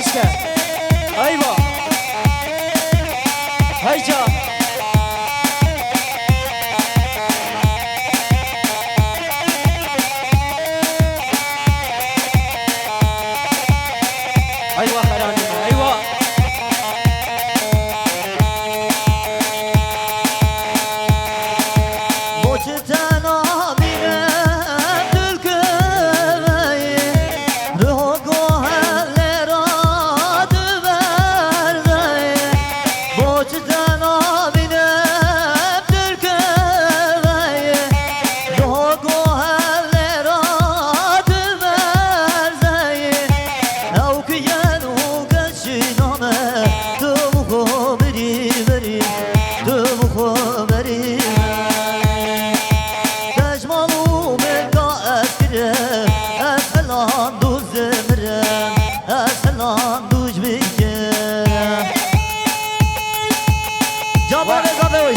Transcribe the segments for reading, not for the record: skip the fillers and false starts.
اشكال ايوه هيجا ايوه خراني ايوه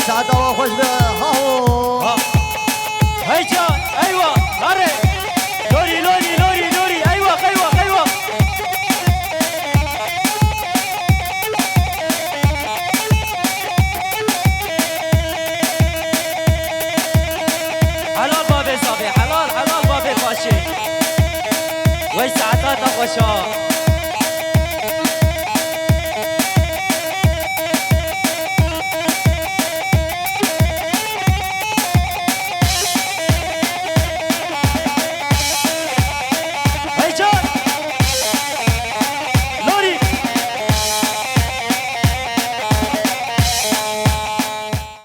ساعت هوا خوش به هاو هيجا ايوه هري لوري لوري لوري لوري ايوه ايوه ايوه حلال بابي صافي حلال حلال بابي فاشي وي ساعتها خوشا